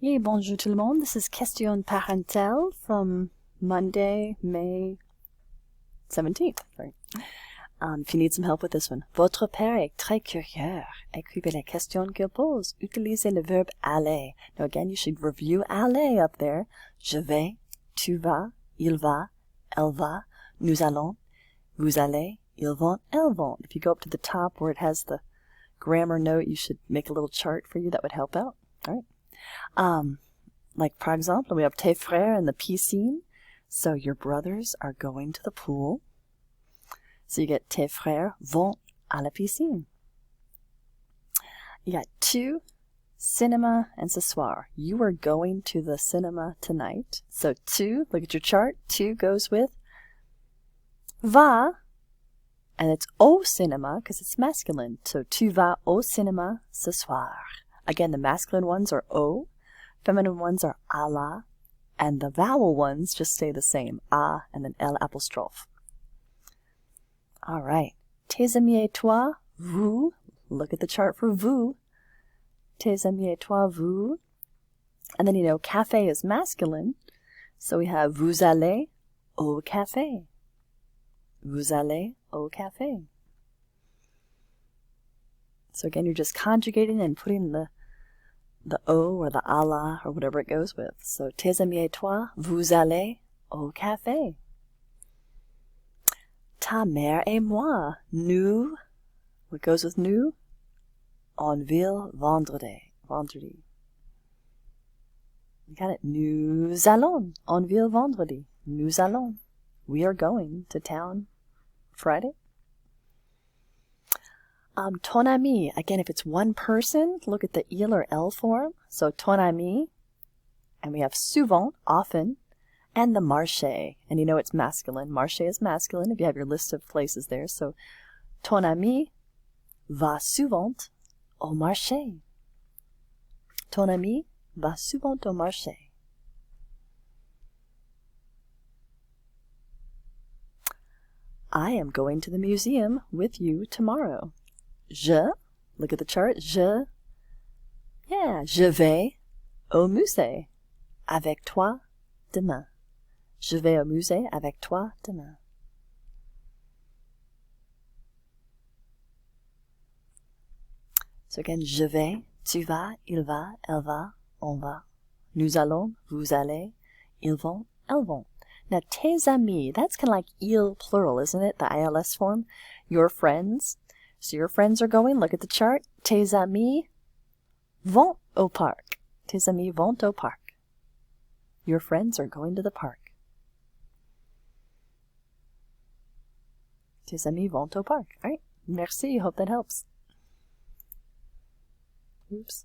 Hey, bonjour tout le monde. This is Question Parentale from Monday, May 17th. Sorry. If you need some help with this one. Votre père est très curieux. Écrivez les questions qu'il pose. Utilisez le verbe aller. Now again, you should review aller up there. Je vais, tu vas, il va, elle va, nous allons, vous allez, ils vont, elles vont. If you go up to the top where it has the grammar note, you should make a little chart for you. That would help out. All right. Like, for example, we have tes frères in the piscine. So your brothers are going to the pool. So you get tes frères vont à la piscine. You got tu, cinéma, and ce soir. You are going to the cinema tonight. So tu, look at your chart. Tu goes with va, and it's au cinéma because it's masculine. So tu vas au cinéma ce soir. Again, the masculine ones are au. Feminine ones are à la, and the vowel ones just stay the same, a and then l apostrophe. All right. Tes amis et toi, vous. Look at the chart for vous. Tes amis et toi, vous. And then, café is masculine, so we have vous allez au café. Vous allez au café. So again, you're just conjugating and putting the O or the à la or whatever it goes with. So, tes amis et toi, vous allez au café. Ta mère et moi, nous, what goes with nous? En ville vendredi. You got it? Nous allons en ville vendredi. Nous allons. We are going to town Friday. Ton ami, again, if it's one person, look at the il or l form. So, ton ami, and we have souvent, often, and the marché. And it's masculine. Marché is masculine if you have your list of places there. So, ton ami va souvent au marché. Ton ami va souvent au marché. I am going to the museum with you tomorrow. Je, look at the chart, je vais au musée avec toi demain. Je vais au musée avec toi demain. So again, je vais, tu vas, il va, elle va, on va. Nous allons, vous allez, ils vont, elles vont. Now, tes amis, that's kind of like il plural, isn't it? The ILS form. Your friends. So your friends are going, look at the chart. Tes amis vont au parc. Tes amis vont au parc. Your friends are going to the park. Tes amis vont au parc. All right. Merci. Hope that helps. Oops.